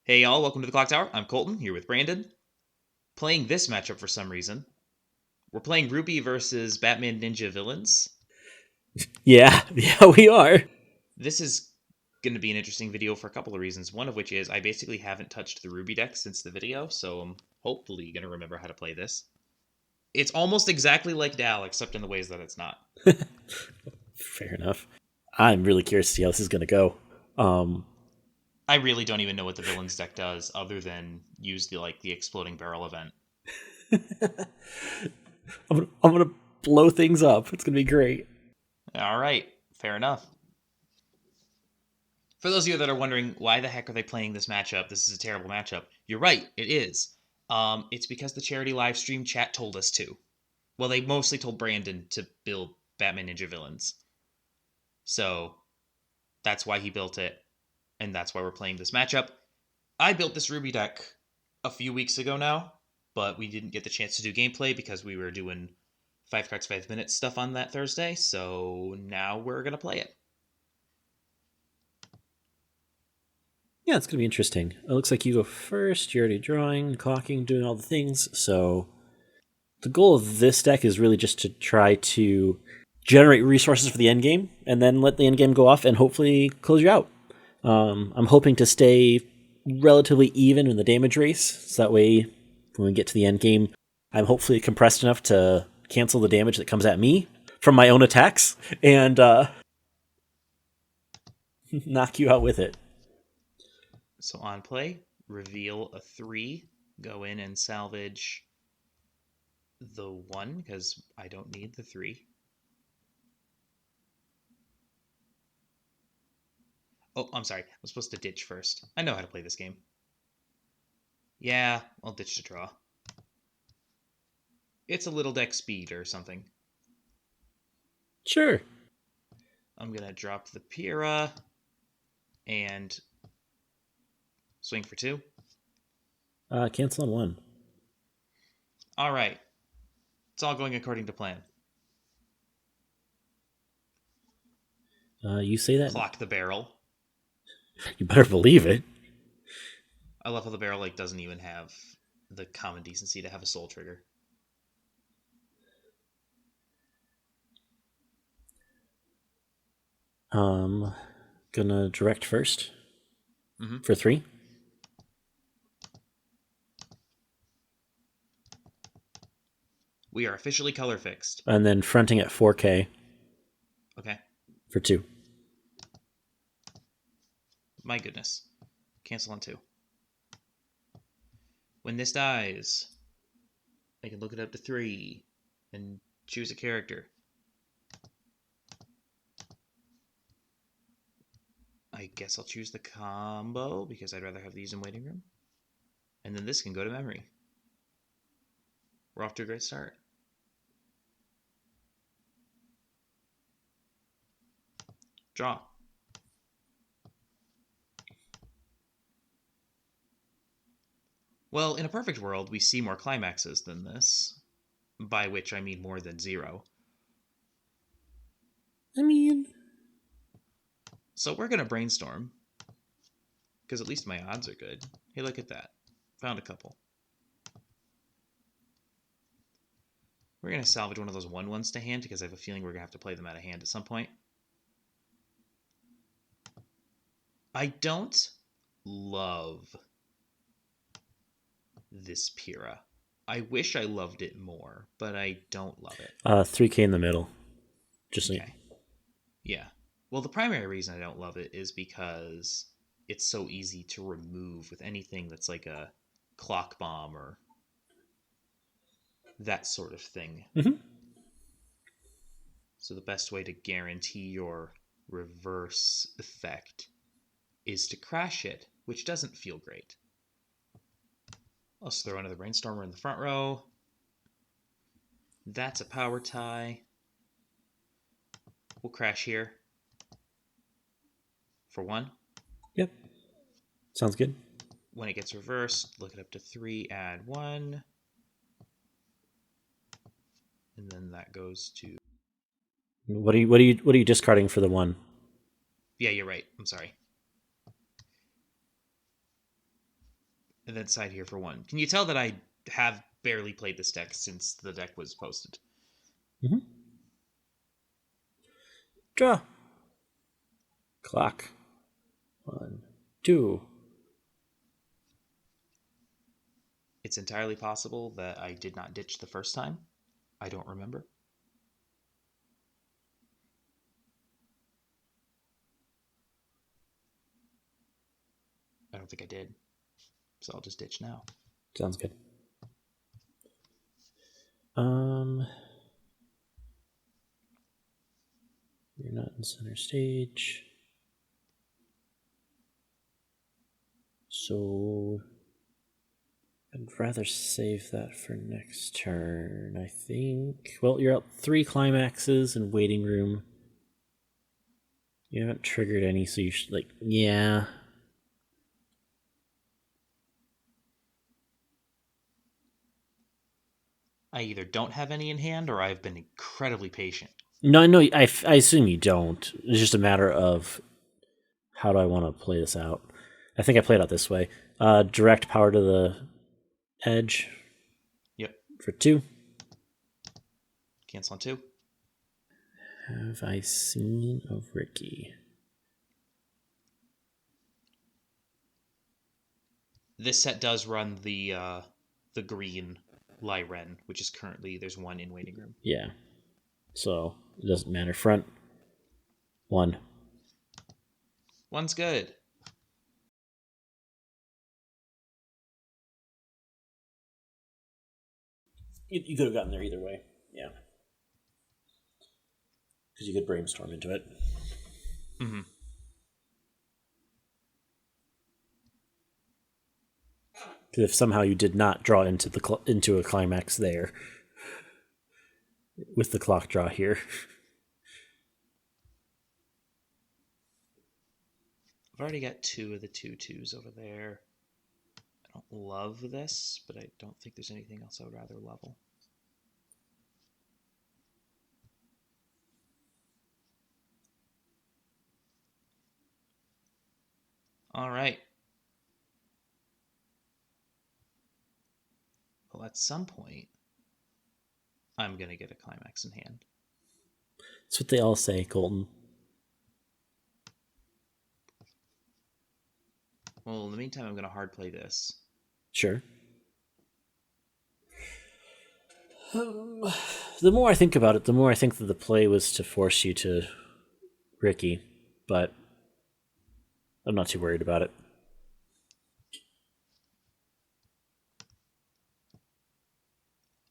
Hey y'all, welcome to the Clock Tower. I'm Colton, here with Brandon. Playing this matchup for some reason. We're playing RWBY versus Batman Ninja Villains. Yeah, we are. This is going to be an interesting video for a couple of reasons. One of which is I basically haven't touched the RWBY deck since the video, so I'm hopefully going to remember how to play this. It's almost exactly like Dal, except in the ways that it's not. Fair enough. I'm really curious to see how this is going to go. I really don't even know what the Villains deck does, other than use the Exploding Barrel event. I'm gonna blow things up. It's gonna be great. All right, fair enough. For those of you that are wondering, why the heck are they playing this matchup? This is a terrible matchup. You're right, it is. It's because the charity live stream chat told us to. Well, they mostly told Brandon to build Batman Ninja Villains. So, that's why he built it, and that's why we're playing this matchup. I built this RWBY deck a few weeks ago now, but we didn't get the chance to do gameplay because we were doing 5 cards, 5 minutes stuff on that Thursday, so now we're going to play it. Yeah, it's gonna be interesting. It looks like you go first. You're already drawing, clocking, doing all the things. So the goal of this deck is really just to try to generate resources for the end game, and then let the end game go off and hopefully close you out. I'm hoping to stay relatively even in the damage race, so that way when we get to the end game, I'm hopefully compressed enough to cancel the damage that comes at me from my own attacks and knock you out with it. So on play, reveal a 3, go in and salvage the 1, because I don't need the 3. Oh, I'm sorry. I'm supposed to ditch first. I know how to play this game. Yeah, I'll ditch to draw. It's a little deck speed or something. Sure. I'm going to drop the Pyrrha and swing for 2. Cancel on 1. All right. It's all going according to plan. You say that? Clock the barrel. You better believe it. I love how the barrel doesn't even have the common decency to have a soul trigger. Gonna direct first Mm-hmm. for 3. We are officially color fixed. And then fronting at 4K. Okay. For 2. My goodness. Cancel on 2. When this dies, I can look it up to 3 and choose a character. I guess I'll choose the combo because I'd rather have these in waiting room. And then this can go to memory. We're off to a great start. Draw. Well, in a perfect world, we see more climaxes than this, by which I mean more than 0. I mean... So we're going to brainstorm, because at least my odds are good. Hey, look at that. Found a couple. We're going to salvage one of those 1/1s to hand, because I have a feeling we're going to have to play them out of hand at some point. I don't love this Pyrrha. I wish I loved it more, but I don't love it. 3K in the middle. Just okay. Yeah. Well, the primary reason I don't love it is because it's so easy to remove with anything that's like a clock bomb or that sort of thing. Mm-hmm. So the best way to guarantee your reverse effect is to crash it, which doesn't feel great. Let's throw another Brainstormer in the front row. That's a power tie. We'll crash here. For 1. Yep. Sounds good. When it gets reversed, look it up to 3, add 1. And then that goes to... What are you discarding for the 1? Yeah, you're right. I'm sorry. and then side here for 1. Can you tell that I have barely played this deck since the deck was posted? Mm-hmm. Draw. Clock. 1, 2. It's entirely possible that I did not ditch the first time. I don't remember. I don't think I did. So I'll just ditch now. Sounds good. You're not in center stage. So I'd rather save that for next turn, I think. Well, you're out 3 climaxes and waiting room. You haven't triggered any, so you should, yeah. I either don't have any in hand or I've been incredibly patient. No, I assume you don't. It's just a matter of how do I want to play this out. I think I played out this way. Direct power to the edge. Yep. For 2. Cancel on 2. Have I seen a Ricky? This set does run the green Lyren, which is currently, there's 1 in waiting room. Yeah. So it doesn't matter. Front 1. 1's good. You could have gotten there either way. Yeah. Because you could brainstorm into it. Mm-hmm. Because if somehow you did not draw into a climax there, with the clock draw here. I've already got 2 of the 2/2s over there. I don't love this, but I don't think there's anything else I would rather level. All right. Well, at some point, I'm going to get a climax in hand. That's what they all say, Colton. Well, in the meantime, I'm going to hard play this. Sure. The more I think about it, the more I think that the play was to force you to Ricky, but I'm not too worried about it.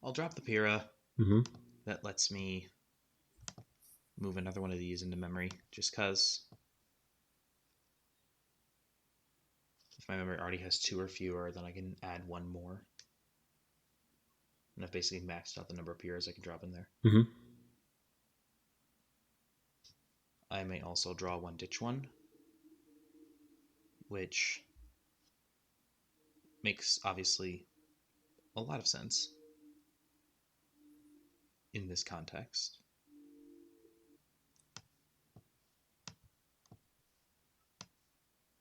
I'll drop the Pyrrha. Mm-hmm. That lets me move another one of these into memory, just because if my memory already has 2 or fewer, then I can add 1 more. And I've basically maxed out the number of Pyrrhas I can drop in there. Mm-hmm. I may also draw 1 ditch 1, which makes obviously a lot of sense in this context.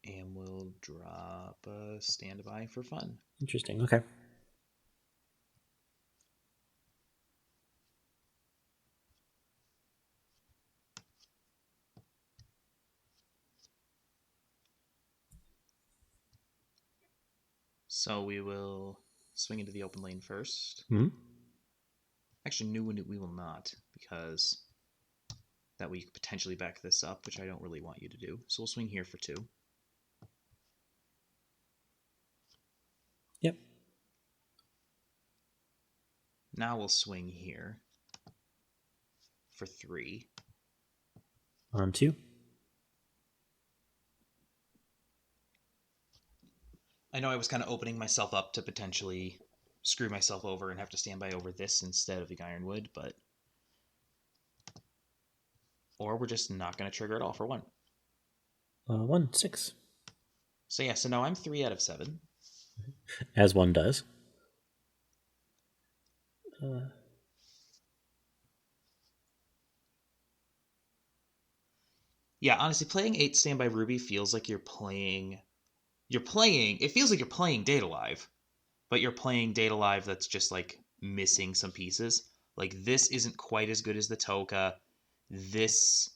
And we'll drop a standby for fun. Interesting. Okay. So we will swing into the open lane first. Mm-hmm. Actually, no, we will not, because that way you could potentially back this up, which I don't really want you to do. So we'll swing here for 2. Yep. Now we'll swing here for 3. On 2. I know I was kind of opening myself up to potentially screw myself over and have to stand by over this instead of the Ironwood, but... Or we're just not going to trigger it all for 1. 1, 6. So yeah, so now I'm 3 out of 7. As one does. Yeah, honestly, playing 8 Standby RWBY feels like you're it feels like you're playing Data Live, but you're playing Data Live that's just like missing some pieces. Like this isn't quite as good as the Toka. This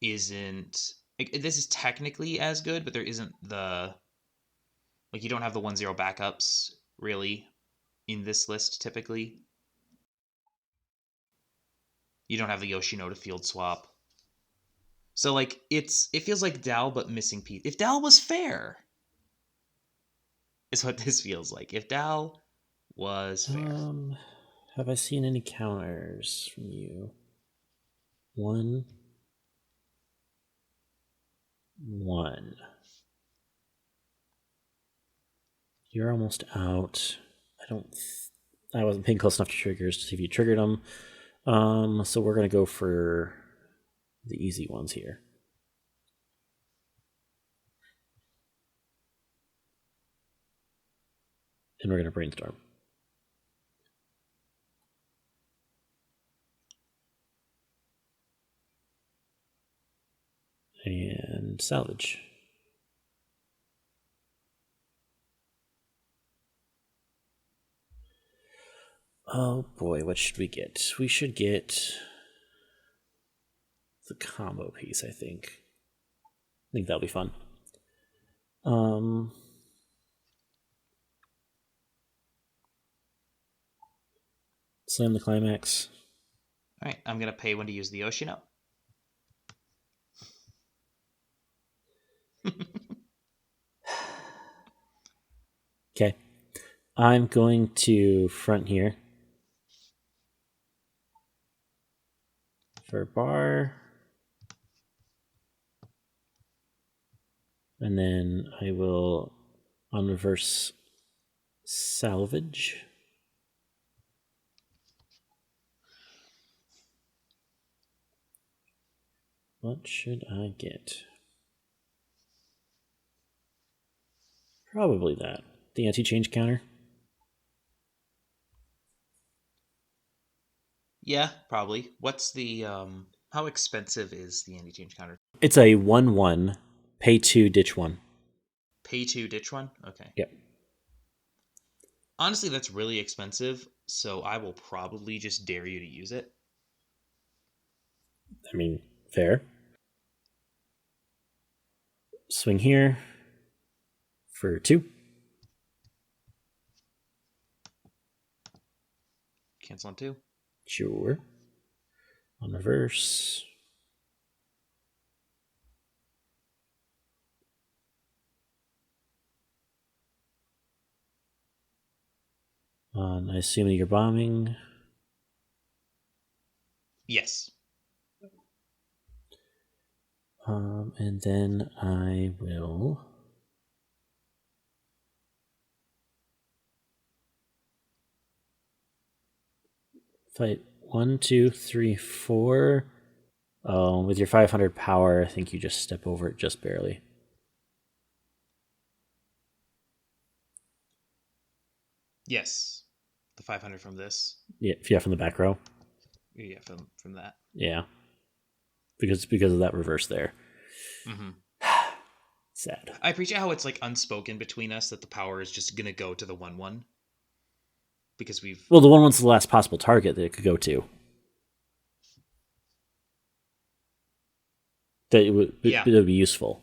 isn't like, this is technically as good, but there isn't the like you don't have the 1-0 backups really in this list typically. You don't have the Yoshino to field swap. So like it feels like Dal but missing piece. If Dal was fair, is what this feels like. If Dal was fair. Have I seen any counters from you? 1, 1. You're almost out. I wasn't paying close enough to triggers to see if you triggered them. So we're gonna go for the easy ones here. And we're gonna brainstorm. And salvage. Oh boy, what should we get? We should get the combo piece, I think. I think that'll be fun. Slam the climax. All right, I'm gonna pay when to use the Yoshino. Okay. I'm going to front here for bar. And then I will on reverse salvage. What should I get? Probably that. The anti-change counter. Yeah, probably. What's the how expensive is the anti-change counter? It's a 1/1, pay 2, ditch 1. Pay 2, ditch 1? Okay. Yep. Honestly, that's really expensive, so I will probably just dare you to use it. I mean, fair. Swing here for 2. Cancel on 2. Sure. On reverse. I assume that you're bombing. Yes. And then I will fight 1, 2, 3, 4. With your 500 power, I think you just step over it just barely. Yes. The 500 from this. Yeah, from the back row. Yeah, from that. Yeah, because of that reverse there. Mm-hmm. Sad. I appreciate how it's like unspoken between us that the power is just gonna go to the 1/1 because we've. Well, the 1/1's the last possible target that it could go to. That it would be useful.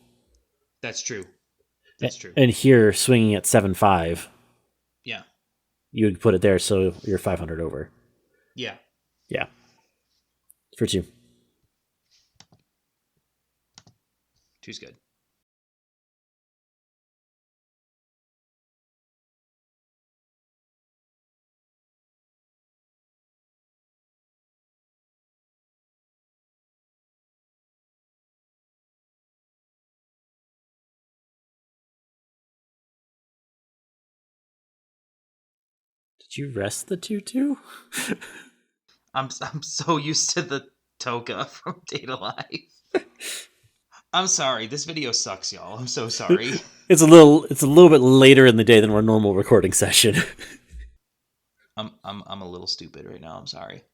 That's true. That's true. And here, swinging at 7/5. Yeah. You would put it there, so you're 500 over. Yeah. Yeah. For 2. 2's good. Did you rest the 2/2? I'm so used to the Toka from Data Life. I'm sorry. This video sucks, y'all. I'm so sorry. It's a little bit later in the day than our normal recording session. I'm a little stupid right now. I'm sorry.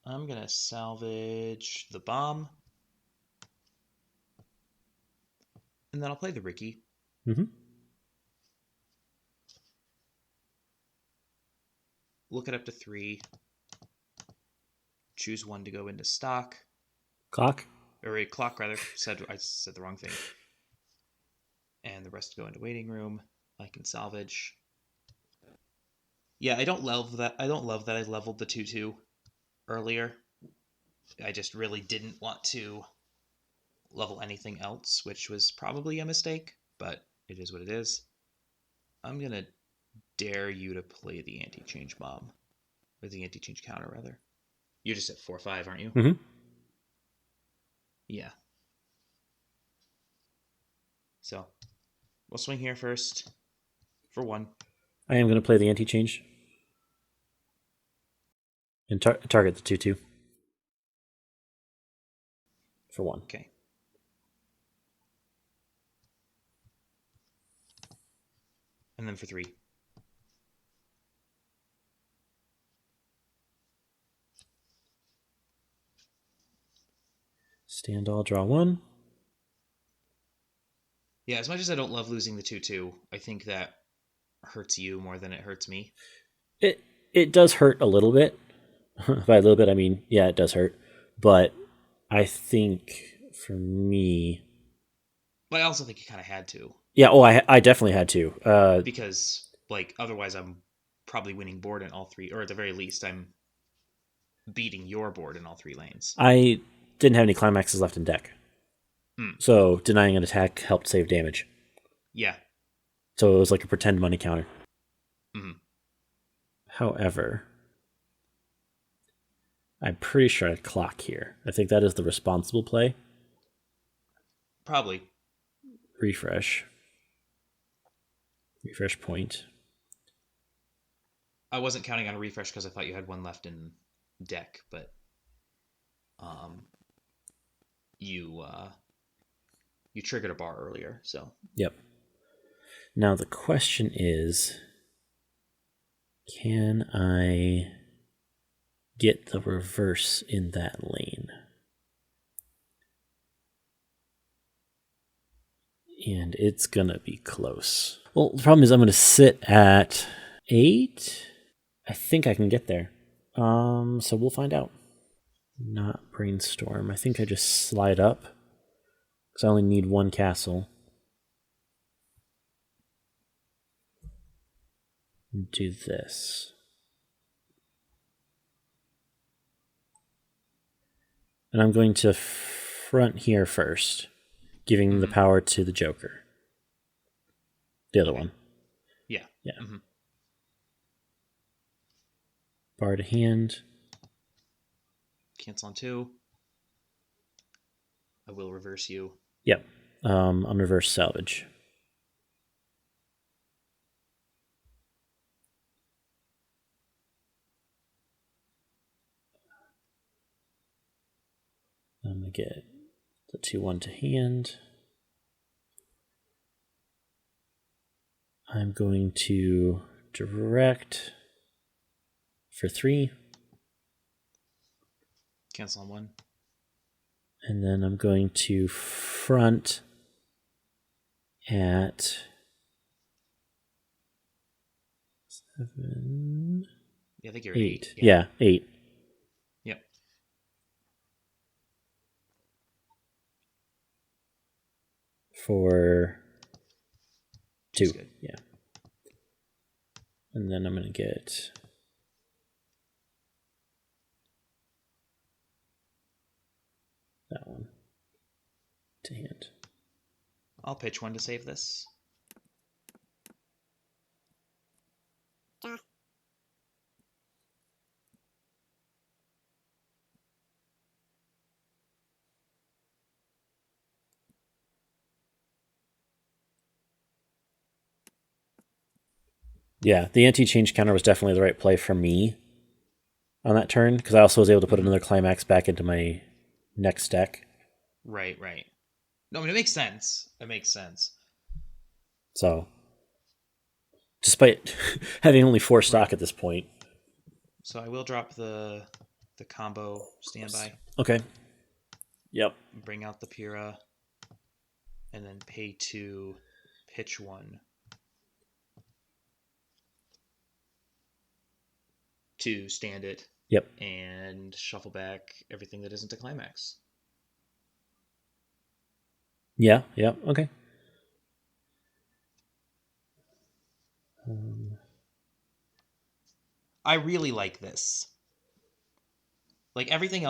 I'm gonna salvage the bomb, and then I'll play the Ricky. Mm-hmm. look it up to 3, choose 1 to go into stock. Clock? Or a clock, rather. I said the wrong thing. And the rest go into waiting room. I can salvage. Yeah, I don't love that. I leveled the 2-2 earlier. I just really didn't want to level anything else, which was probably a mistake, but it is what it is. I'm going to dare you to play the anti-change bomb. Or the anti-change counter, rather. You're just at 4-5, aren't you? Mm-hmm. Yeah. So, we'll swing here first for 1. I am going to play the anti-change. And target the 2-2. For 1. Okay. And then for 3. Stand all, draw 1. Yeah, as much as I don't love losing the 2-2, I think that hurts you more than it hurts me. It does hurt a little bit. By a little bit, I mean, yeah, it does hurt. But I think for me... But I also think you kind of had to. Yeah, I definitely had to. Because, otherwise I'm probably winning board in all 3, or at the very least, I'm beating your board in all 3 lanes. I didn't have any climaxes left in deck. So denying an attack helped save damage. Yeah. So it was like a pretend money counter. Mm-hmm. However, I'm pretty sure I clock here. I think that is the responsible play. Probably. Refresh point. I wasn't counting on a refresh because I thought you had 1 left in deck, but you triggered a bar earlier, so. Yep. Now the question is, can I get the reverse in that lane? And it's gonna be close. Well, the problem is I'm gonna sit at 8. I think I can get there. So we'll find out. Not brainstorm. I think I just slide up because I only need 1 castle. Do this. And I'm going to front here first, giving the power to the Joker. The other one. Yeah. Yeah. Mm-hmm. Bar to hand. Cancel on 2. I will reverse you. Yep. On reverse salvage. I'm going to get the 2-1 to hand. I'm going to direct for 3. Cancel on 1. And then I'm going to front at 7. Yeah, I think you're 8. 8. Yeah, 8. Yep. For 2. Good. Yeah. And then I'm going to get that one to hand. I'll pitch 1 to save this. Yeah, the anti-change counter was definitely the right play for me on that turn, because I also was able to put another climax back into my next deck. Right. No, I mean, it makes sense. It makes sense. So, despite having only 4 stock at this point. So I will drop the combo standby. Okay. Yep. Bring out the Pyrrha. And then pay 2, pitch 1. to stand it Yep. and shuffle back everything that isn't a climax. Yeah. Yep. Okay. I really like this. Like everything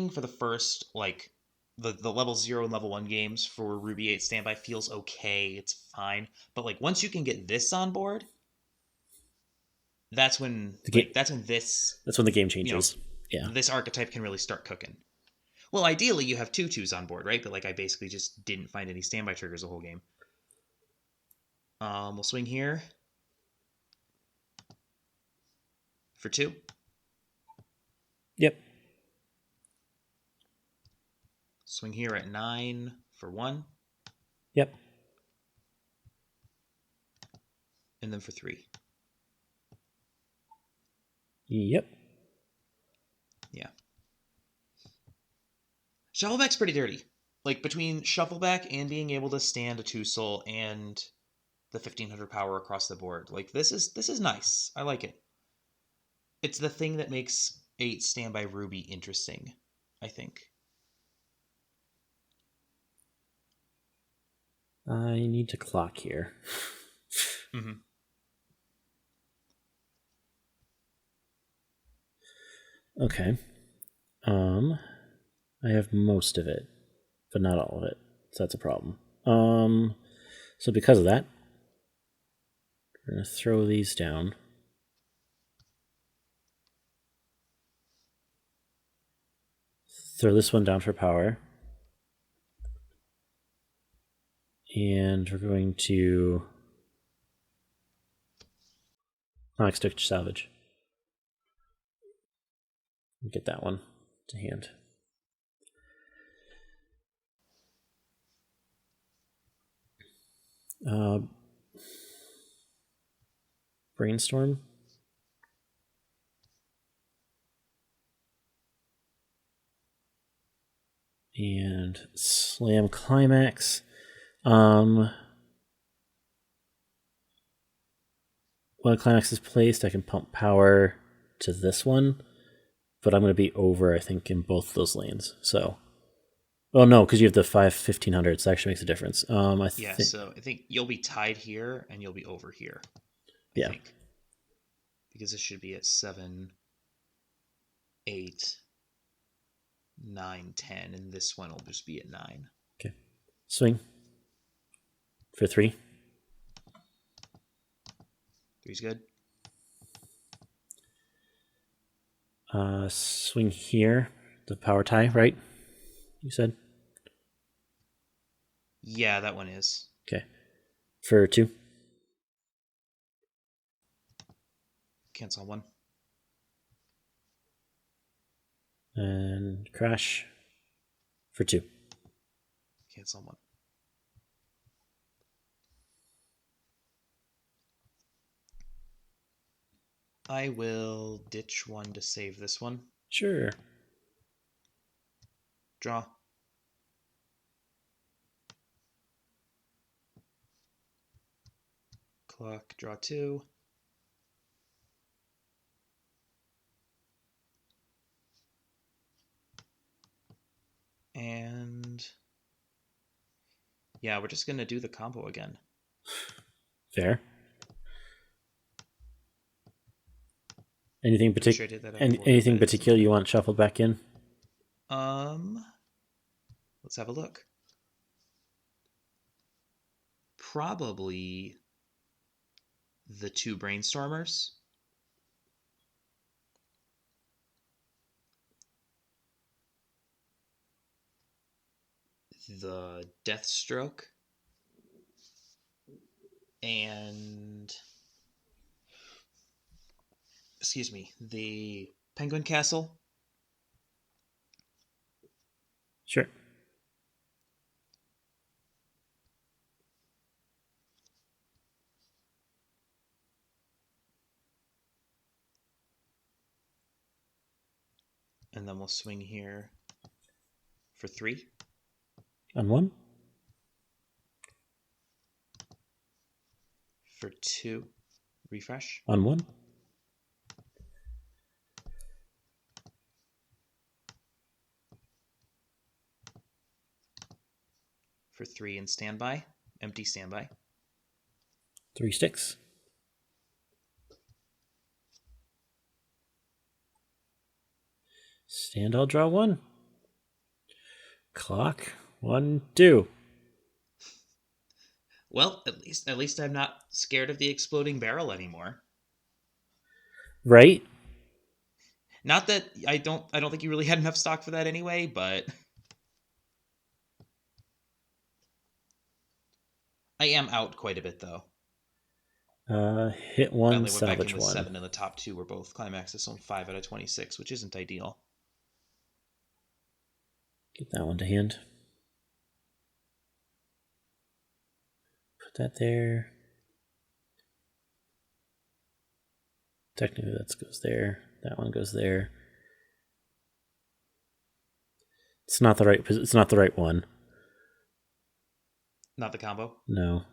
for the first like the level 0 and level 1 games for RWBY 8 standby feels okay, it's fine. But like once you can get this on board, that's when The game. this, That's when the game you know, changes. Yeah. this archetype can really start cooking. Well, ideally you have 2/2s on board, right? But like I basically just didn't find any standby triggers the whole game. We'll swing here for 2. Yep. Swing here at 9 for 1. Yep. And then for 3. Yep. Yeah. Shuffleback's pretty dirty. Like between Shuffleback and being able to stand a 2-soul and the 1500 power across the board, like this is nice. I like it. It's the thing that makes 8 standby RWBY interesting, I think. I need to clock here. Mm-hmm. Okay. I have most of it, but not all of it. So that's a problem. So because of that, we're gonna throw these down. Throw this one down for power. And we're going to Stitch Salvage. Get that one to hand. Brainstorm. And Slam Climax. When a climax is placed, I can pump power to this one, but I'm going to be over, I think, in both those lanes. So, oh no, because you have the 1500s. That actually makes a difference. So I think you'll be tied here and you'll be over here. I think. Because this should be at 7, 8, 9, 10, and this one will just be at 9. Okay. Swing. For 3. 3's good. Swing here. The power tie, right? You said? Yeah, that one is. Okay. For 2. Cancel 1. And crash. For 2. Cancel 1. I will ditch 1 to save this one. Sure. Draw. Clock, draw 2. And yeah, we're just going to do the combo again. Fair. Anything particular? Anything particular you want shuffled back in? Let's have a look. Probably the 2 brainstormers. The Deathstroke. And the Penguin Castle. Sure. And then we'll swing here for 3. On 1. For 2. Refresh. On 1. for 3 and standby. Empty standby. 3 sticks. Stand, I'll draw 1. Clock, 1, 2. Well, at least I'm not scared of the exploding barrel anymore. Right? Not that I don't think you really had enough stock for that anyway, but I am out quite a bit though. Hit I 1, only went back salvage in with 1. 7, and the top 2 were both climaxes, so 5 out of 26, which isn't ideal. Get that one to hand. Put that there. Technically, that goes there. That one goes there. It's not the right. It's not the right one. Not the combo? No.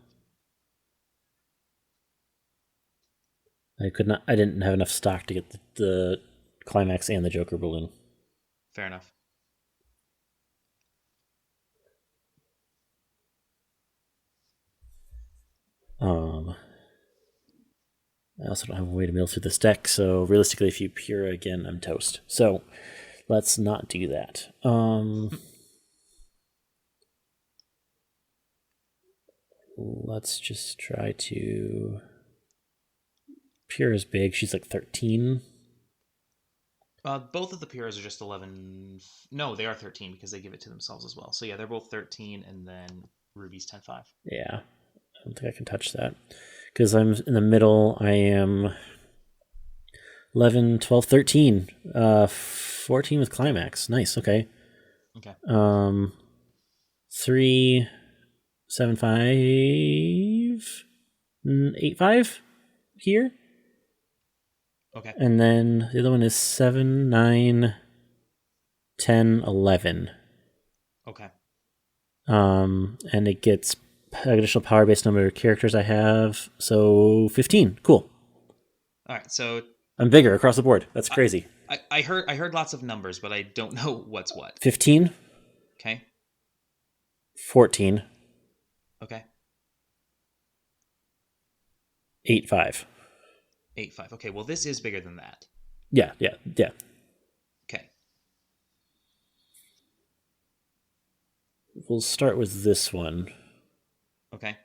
I could not. I didn't have enough stock to get the climax and the Joker balloon. Fair enough. I also don't have a way to mill through this deck, so realistically, if you Pura again, I'm toast. So let's not do that. Let's just try to. Pura's big. She's like 13. Both of the Puras are just 11. No, they are 13 because they give it to themselves as well. So yeah, they're both 13, and then Ruby's 10-5. Yeah, I don't think I can touch that. Because I'm in the middle, I am 11, 12, 13. 14 with climax. Nice, okay. Okay. 3, 7, 5, 8, 5 here. Okay. And then the other one is 7, 9, 10, 11. Okay. And it gets additional power based number of characters I have. So 15. Cool. All right. So I'm bigger across the board. That's crazy. I heard lots of numbers, but I don't know what's what. 15. Okay. 14. Okay. 8, 5. 8, 5. Okay. Well, this is bigger than that. Yeah. Okay. We'll start with this one. Okay.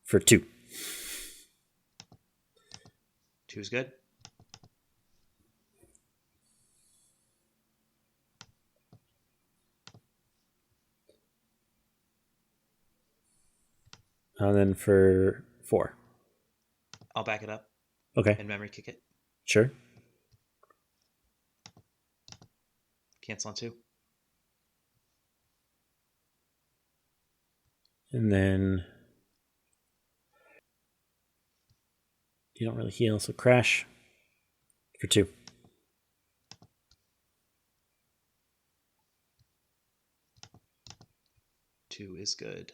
For 2. 2 is good. And then for 4. I'll back it up. Okay. And memory kick it. Sure. Cancel on 2. And then you don't really heal, so crash for 2. Two is good.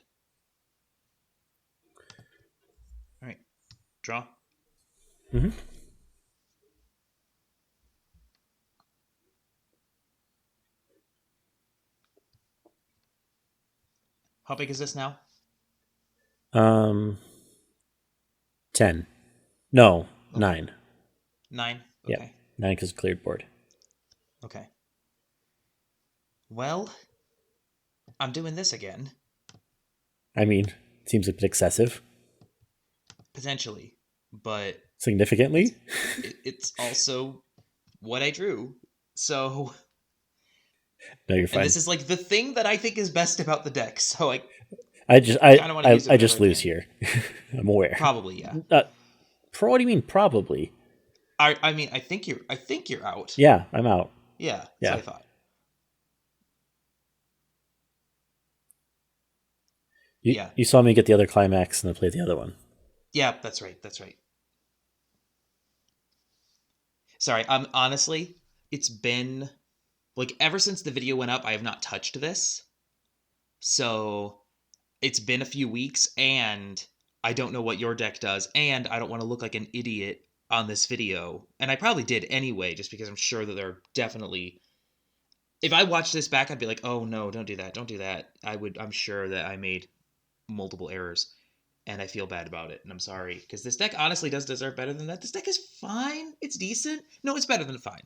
All right. Draw. Mm-hmm. How big is this now? 10. No, Okay. 9. 9? Yeah, Okay. 9 because cleared board. Okay. Well, I'm doing this again. I mean, it seems a bit excessive. Potentially. But Significantly? it's also what I drew. So... No, you're fine. And this is like the thing that I think is best about the deck. So I kinda wanna use it I just whenever I lose can. here. I'm aware. Probably, yeah. What do you mean probably? I mean, I think you're out. Yeah, I'm out. Yeah, that's Yeah. what I thought. You saw me get the other climax and then play the other one. Yeah, that's right. That's right. Sorry, honestly, it's been like ever since the video went up, I have not touched this. So it's been a few weeks, and I don't know what your deck does, and I don't want to look like an idiot on this video. And I probably did anyway, just because I'm sure that there are definitely If I watched this back, I'd be like, oh no, don't do that, don't do that. I'm sure that I made multiple errors, and I feel bad about it, and I'm sorry because this deck honestly does deserve better than that. This deck is fine. It's decent. No, it's better than fine.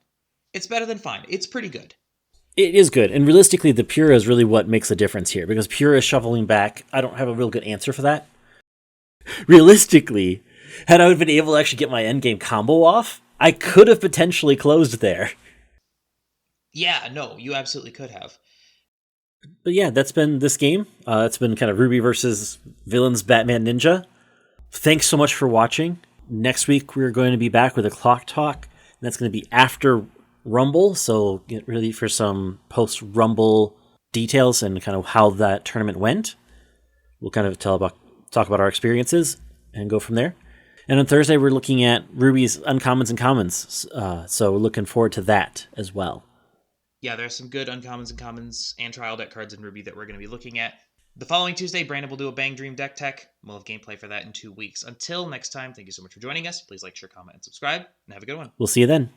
It's better than fine. It's pretty good. It is good, and realistically, the Pura is really what makes a difference here, because Pura is shoveling back. I don't have a real good answer for that. Realistically, had I been able to actually get my endgame combo off, I could have potentially closed there. Yeah, no, you absolutely could have. But yeah, that's been this game. It's been kind of RWBY versus Villains Batman Ninja. Thanks so much for watching. Next week, we're going to be back with a clock talk, and that's going to be after Rumble, so get ready for some post-Rumble details and kind of how that tournament went. We'll kind of talk about our experiences and go from there. And on Thursday, we're looking at RWBY's Uncommons and Commons, so looking forward to that as well. Yeah, there's some good Uncommons and Commons and Trial deck cards in RWBY that we're going to be looking at. The following Tuesday, Brandon will do a Bang Dream deck tech. We'll have gameplay for that in 2 weeks. Until next time, thank you so much for joining us. Please like, share, comment, and subscribe, and have a good one. We'll see you then.